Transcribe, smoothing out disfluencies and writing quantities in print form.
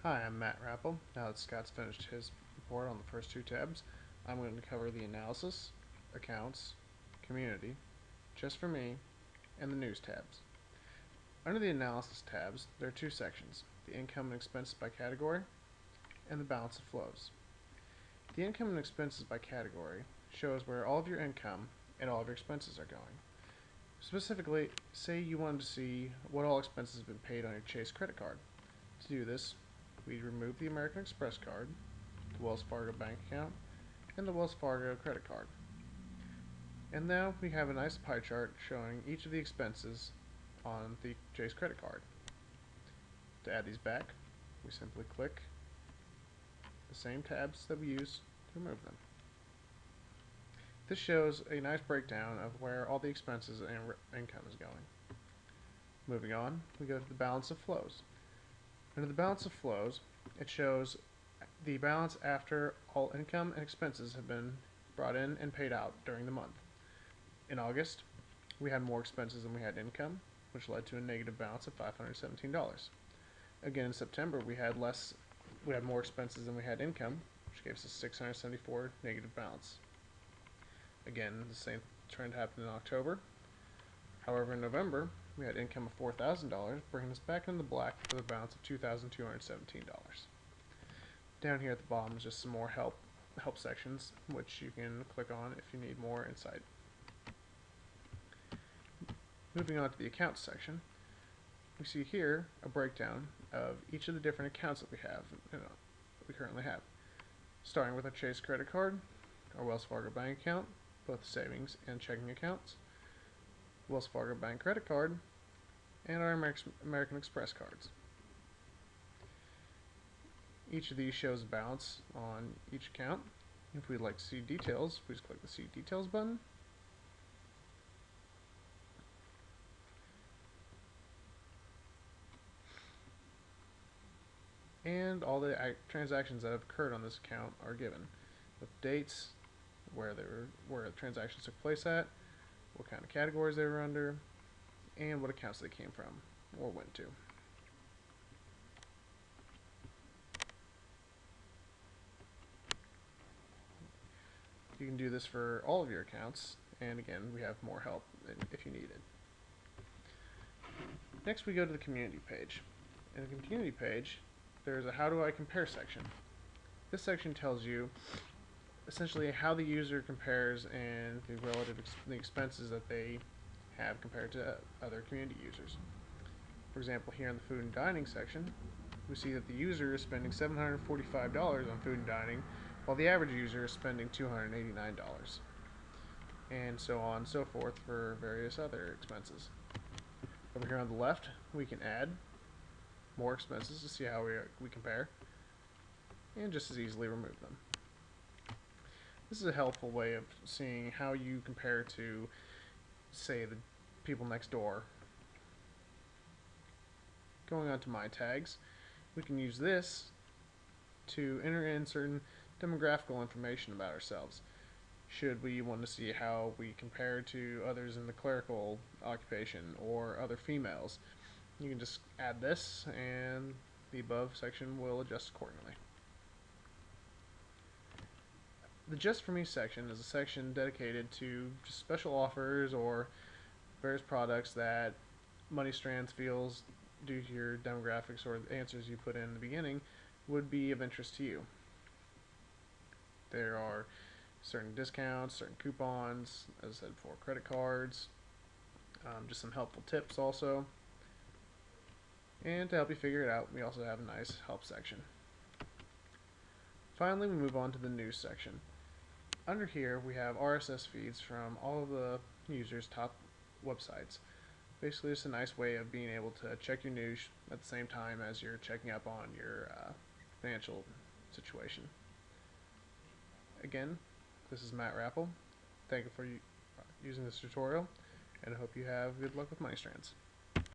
Hi, I'm Matt Rappel. Now that Scott's finished his report on the first two tabs, I'm going to cover the Analysis, Accounts, Community, Just for Me, and the News tabs. Under the Analysis tabs, there are two sections, the Income and Expenses by Category, and the Balance of Flows. The Income and Expenses by Category shows where all of your income and all of your expenses are going. Specifically, say you wanted to see what all expenses have been paid on your Chase credit card. To do this, we remove the American Express card, the Wells Fargo bank account, and the Wells Fargo credit card. And now we have a nice pie chart showing each of the expenses on the Chase credit card. To add these back, we simply click the same tabs that we use to remove them. This shows a nice breakdown of where all the expenses and income is going. Moving on, we go to the balance of flows. Under the balance of flows, it shows the balance after all income and expenses have been brought in and paid out during the month. In August, we had more expenses than we had income, which led to a negative balance of $517. Again, in September, we had more expenses than we had income, which gave us a $674 negative balance. Again, the same trend happened in October. However, in November, we had income of $4,000, bringing us back into the black with a balance of $2,217. Down here at the bottom is just some more help sections, which you can click on if you need more insight. Moving on to the accounts section, we see here a breakdown of each of the different accounts that we currently have. Starting with our Chase credit card, our Wells Fargo bank account, both savings and checking accounts, Wells Fargo bank credit card, and our American Express cards. Each of these shows a balance on each account. If we'd like to see details, we just click the See Details button. And all the transactions that have occurred on this account are given, with dates, where the transactions took place at, what kind of categories they were under, and what accounts they came from or went to. You can do this for all of your accounts, and again, we have more help if you need it. Next, we go to the community page. In the community page, there's a How Do I Compare section. This section tells you essentially how the user compares and the expenses that they have compared to other community users. For example, here in the food and dining section, we see that the user is spending $745 on food and dining, while the average user is spending $289, and so on and so forth for various other expenses. Over here on the left, we can add more expenses to see how we compare, and just as easily remove them. This is a helpful way of seeing how you compare to, say, the people next door. Going on to My Tags, we can use this to enter in certain demographical information about ourselves. Should we want to see how we compare to others in the clerical occupation or other females, you can just add this and the above section will adjust accordingly. The Just For Me section is a section dedicated to just special offers or various products that moneyStrands feels, due to your demographics or the answers you put in the beginning, would be of interest to you. There are certain discounts, certain coupons, as I said before, credit cards, just some helpful tips also. And to help you figure it out, we also have a nice help section. Finally, we move on to the news section. Under here, we have RSS feeds from all of the users' top websites. Basically, it's a nice way of being able to check your news at the same time as you're checking up on your financial situation. Again, this is Matt Rappel. Thank you for using this tutorial, and I hope you have good luck with moneyStrands.